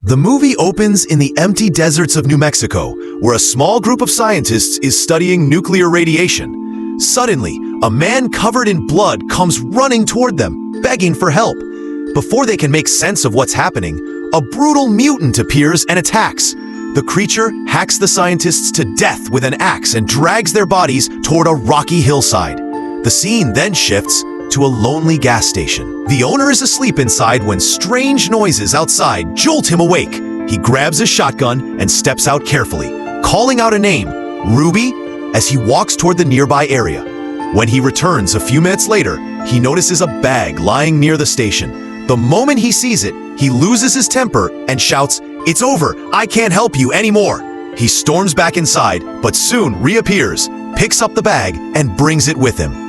The movie opens in the empty deserts of New Mexico, where a small group of scientists is studying nuclear radiation. Suddenly, a man covered in blood comes running toward them, begging for help. Before they can make sense of what's happening, a brutal mutant appears and attacks. The creature hacks the scientists to death with an axe and drags their bodies toward a rocky hillside. The scene then shifts to a lonely gas station. The owner is asleep inside when strange noises outside jolt him awake. He grabs a shotgun and steps out carefully, calling out a name, Ruby, as he walks toward the nearby area. When he returns a few minutes later, he notices a bag lying near the station. The moment he sees it, he loses his temper and shouts, "It's over, I can't help you anymore." He storms back inside, but soon reappears, picks up the bag, and brings it with him.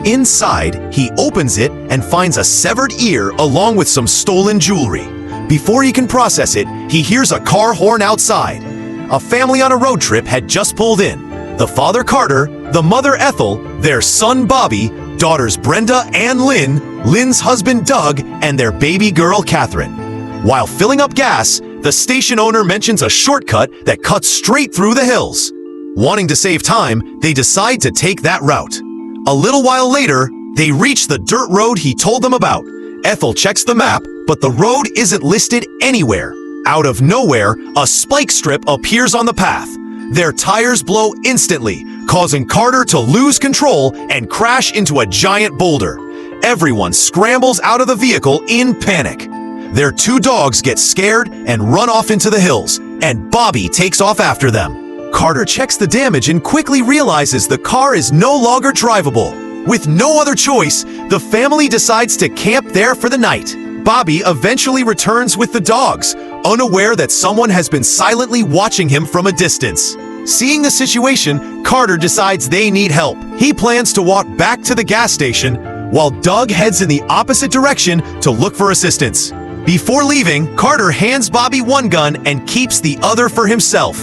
Inside, he opens it and finds a severed ear along with some stolen jewelry. Before he can process it, he hears a car horn outside. A family on a road trip had just pulled in. The father Carter, the mother Ethel, their son Bobby, daughters Brenda and Lynn, Lynn's husband Doug, and their baby girl Catherine. While filling up gas, the station owner mentions a shortcut that cuts straight through the hills. Wanting to save time, they decide to take that route. A little while later, they reach the dirt road he told them about. Ethel checks the map, but the road isn't listed anywhere. Out of nowhere, a spike strip appears on the path. Their tires blow instantly, causing Carter to lose control and crash into a giant boulder. Everyone scrambles out of the vehicle in panic. Their two dogs get scared and run off into the hills, and Bobby takes off after them. Carter checks the damage and quickly realizes the car is no longer drivable. With no other choice, the family decides to camp there for the night. Bobby eventually returns with the dogs, unaware that someone has been silently watching him from a distance. Seeing the situation, Carter decides they need help. He plans to walk back to the gas station, while Doug heads in the opposite direction to look for assistance. Before leaving, Carter hands Bobby one gun and keeps the other for himself.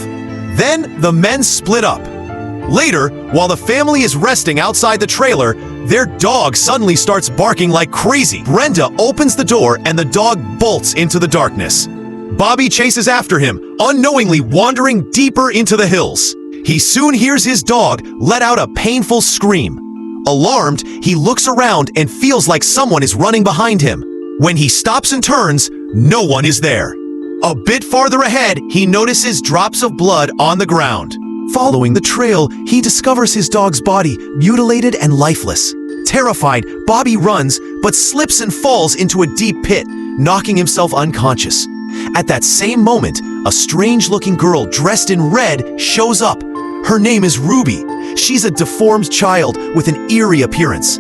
Then, the men split up. Later, while the family is resting outside the trailer, their dog suddenly starts barking like crazy. Brenda opens the door and the dog bolts into the darkness. Bobby chases after him, unknowingly wandering deeper into the hills. He soon hears his dog let out a painful scream. Alarmed, he looks around and feels like someone is running behind him. When he stops and turns, no one is there. A bit farther ahead, he notices drops of blood on the ground. Following the trail, he discovers his dog's body, mutilated and lifeless. Terrified, Bobby runs, but slips and falls into a deep pit, knocking himself unconscious. At that same moment, a strange-looking girl dressed in red shows up. Her name is Ruby. She's a deformed child with an eerie appearance.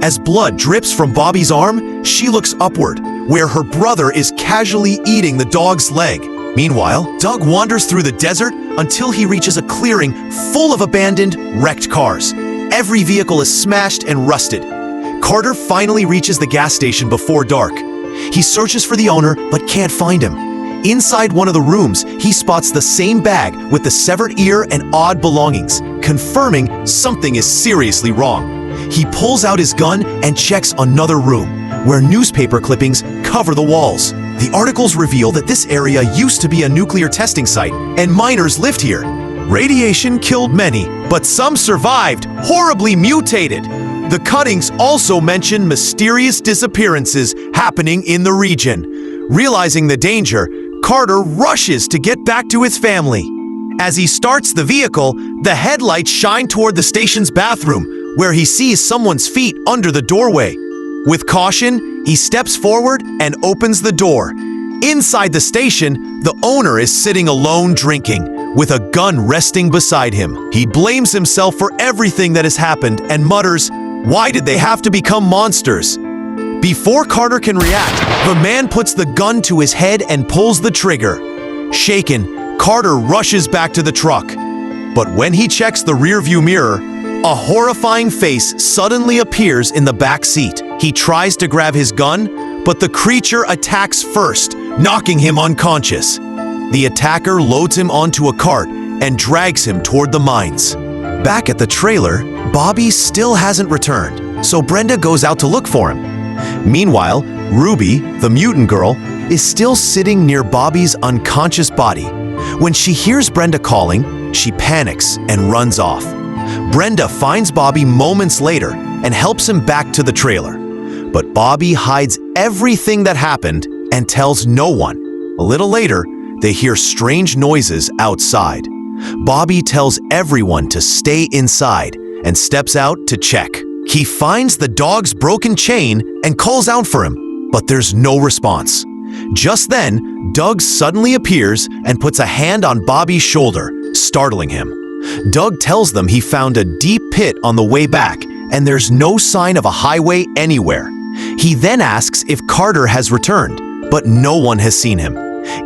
As blood drips from Bobby's arm, she looks upward, where her brother is casually eating the dog's leg. Meanwhile, Doug wanders through the desert until he reaches a clearing full of abandoned, wrecked cars. Every vehicle is smashed and rusted. Carter finally reaches the gas station before dark. He searches for the owner but can't find him. Inside one of the rooms, he spots the same bag with the severed ear and odd belongings, confirming something is seriously wrong. He pulls out his gun and checks another room, where newspaper clippings cover the walls. The articles reveal that this area used to be a nuclear testing site, and miners lived here. Radiation killed many, but some survived, horribly mutated. The cuttings also mention mysterious disappearances happening in the region. Realizing the danger, Carter rushes to get back to his family. As he starts the vehicle, the headlights shine toward the station's bathroom, where he sees someone's feet under the doorway. With caution, he steps forward and opens the door. Inside the station, the owner is sitting alone drinking, with a gun resting beside him. He blames himself for everything that has happened and mutters, "Why did they have to become monsters?" Before Carter can react, the man puts the gun to his head and pulls the trigger. Shaken, Carter rushes back to the truck. But when he checks the rearview mirror, a horrifying face suddenly appears in the back seat. He tries to grab his gun, but the creature attacks first, knocking him unconscious. The attacker loads him onto a cart and drags him toward the mines. Back at the trailer, Bobby still hasn't returned, so Brenda goes out to look for him. Meanwhile, Ruby, the mutant girl, is still sitting near Bobby's unconscious body. When she hears Brenda calling, she panics and runs off. Brenda finds Bobby moments later and helps him back to the trailer. But Bobby hides everything that happened and tells no one. A little later, they hear strange noises outside. Bobby tells everyone to stay inside and steps out to check. He finds the dog's broken chain and calls out for him, but there's no response. Just then, Doug suddenly appears and puts a hand on Bobby's shoulder, startling him. Doug tells them he found a deep pit on the way back and there's no sign of a highway anywhere. He then asks if Carter has returned, but no one has seen him.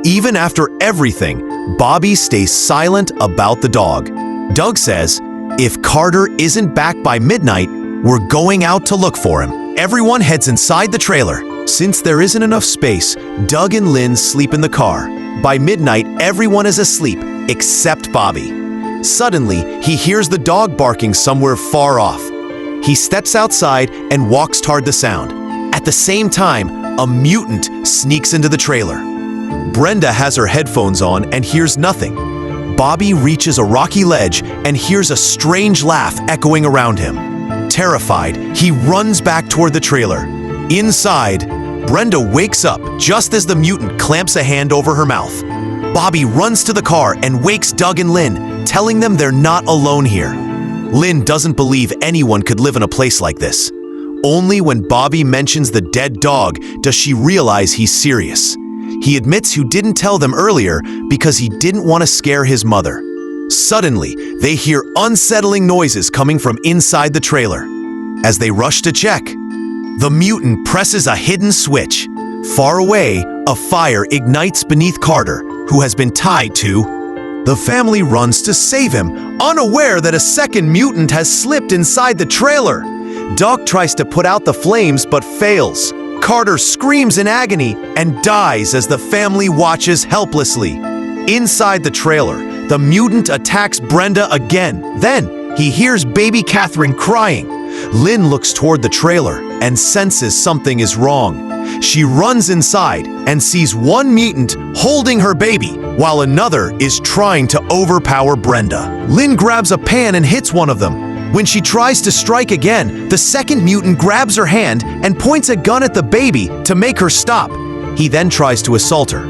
Even after everything, Bobby stays silent about the dog. Doug says, if Carter isn't back by midnight, we're going out to look for him. Everyone heads inside the trailer. Since there isn't enough space, Doug and Lynn sleep in the car. By midnight, everyone is asleep, except Bobby. Suddenly, he hears the dog barking somewhere far off. He steps outside and walks toward the sound. At the same time, a mutant sneaks into the trailer. Brenda has her headphones on and hears nothing. Bobby reaches a rocky ledge and hears a strange laugh echoing around him. Terrified, he runs back toward the trailer. Inside, Brenda wakes up just as the mutant clamps a hand over her mouth. Bobby runs to the car and wakes Doug and Lynn, telling them they're not alone here. Lynn doesn't believe anyone could live in a place like this. Only when Bobby mentions the dead dog does she realize he's serious. He admits he didn't tell them earlier because he didn't want to scare his mother. Suddenly, they hear unsettling noises coming from inside the trailer. As they rush to check, the mutant presses a hidden switch. Far away, a fire ignites beneath Carter, who has been tied to. The family runs to save him, unaware that a second mutant has slipped inside the trailer. Doug tries to put out the flames but fails. Carter screams in agony and dies as the family watches helplessly. Inside the trailer, the mutant attacks Brenda again. Then, he hears baby Catherine crying. Lynn looks toward the trailer and senses something is wrong. She runs inside and sees one mutant holding her baby while another is trying to overpower Brenda. Lynn grabs a pan and hits one of them. When she tries to strike again, the second mutant grabs her hand and points a gun at the baby to make her stop. He then tries to assault her.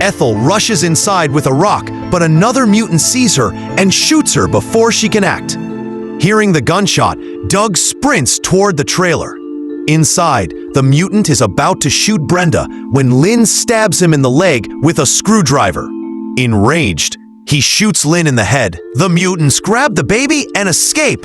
Ethel rushes inside with a rock, but another mutant sees her and shoots her before she can act. Hearing the gunshot, Doug sprints toward the trailer. Inside, the mutant is about to shoot Brenda when Lynn stabs him in the leg with a screwdriver. Enraged, he shoots Lynn in the head. The mutants grab the baby and escape.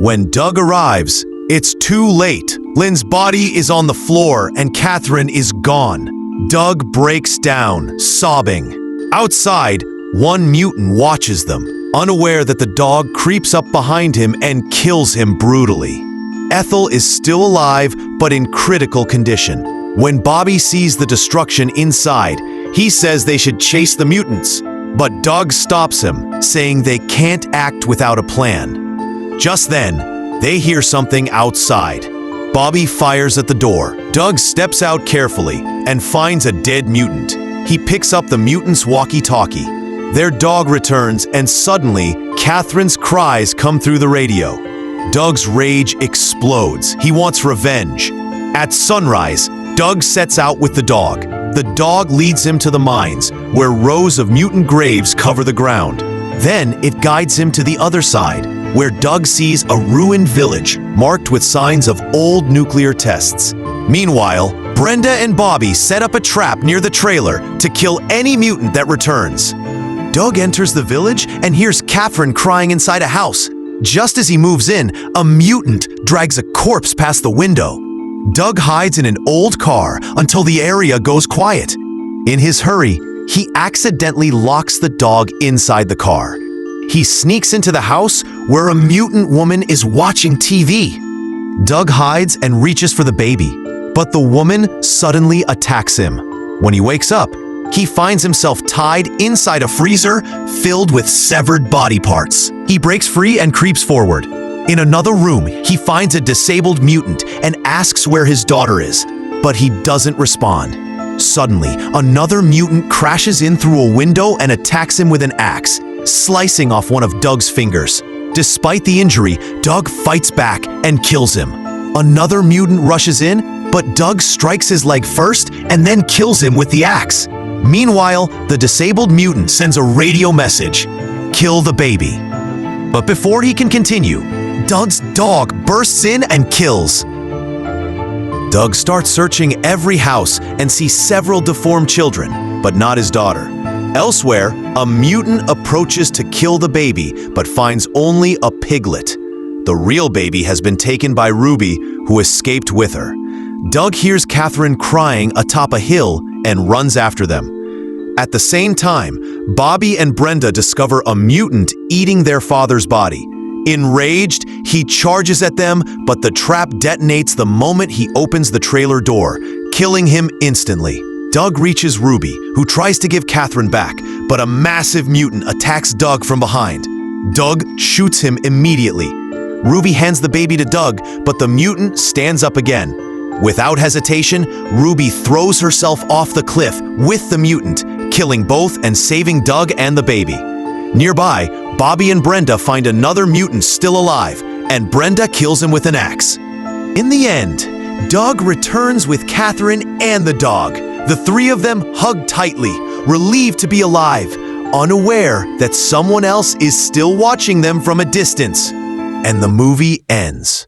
When Doug arrives, it's too late. Lynn's body is on the floor and Catherine is gone. Doug breaks down, sobbing. Outside, one mutant watches them, unaware that the dog creeps up behind him and kills him brutally. Ethel is still alive, but in critical condition. When Bobby sees the destruction inside, he says they should chase the mutants. But Doug stops him, saying they can't act without a plan. Just then, they hear something outside. Bobby fires at the door. Doug steps out carefully and finds a dead mutant. He picks up the mutant's walkie-talkie. Their dog returns and suddenly, Catherine's cries come through the radio. Doug's rage explodes. He wants revenge. At sunrise, Doug sets out with the dog. The dog leads him to the mines, where rows of mutant graves cover the ground. Then it guides him to the other side, where Doug sees a ruined village marked with signs of old nuclear tests. Meanwhile, Brenda and Bobby set up a trap near the trailer to kill any mutant that returns. Doug enters the village and hears Catherine crying inside a house. Just as he moves in, a mutant drags a corpse past the window. Doug hides in an old car until the area goes quiet. In his hurry, he accidentally locks the dog inside the car. He sneaks into the house where a mutant woman is watching TV. Doug hides and reaches for the baby, but the woman suddenly attacks him. When he wakes up, he finds himself tied inside a freezer filled with severed body parts. He breaks free and creeps forward. In another room, he finds a disabled mutant and asks where his daughter is, but he doesn't respond. Suddenly, another mutant crashes in through a window and attacks him with an axe, slicing off one of Doug's fingers. Despite the injury, Doug fights back and kills him. Another mutant rushes in, but Doug strikes his leg first and then kills him with the axe. Meanwhile, the disabled mutant sends a radio message: "Kill the baby." But before he can continue, Doug's dog bursts in and kills. Doug starts searching every house and sees several deformed children, but not his daughter. Elsewhere, a mutant approaches to kill the baby, but finds only a piglet. The real baby has been taken by Ruby, who escaped with her. Doug hears Catherine crying atop a hill and runs after them. At the same time, Bobby and Brenda discover a mutant eating their father's body. Enraged, he charges at them, but the trap detonates the moment he opens the trailer door, killing him instantly. Doug reaches Ruby, who tries to give Catherine back, but a massive mutant attacks Doug from behind. Doug shoots him immediately. Ruby hands the baby to Doug, but the mutant stands up again. Without hesitation, Ruby throws herself off the cliff with the mutant, killing both and saving Doug and the baby. Nearby, Bobby and Brenda find another mutant still alive, and Brenda kills him with an axe. In the end, Doug returns with Catherine and the dog. The three of them hug tightly, relieved to be alive, unaware that someone else is still watching them from a distance. And the movie ends.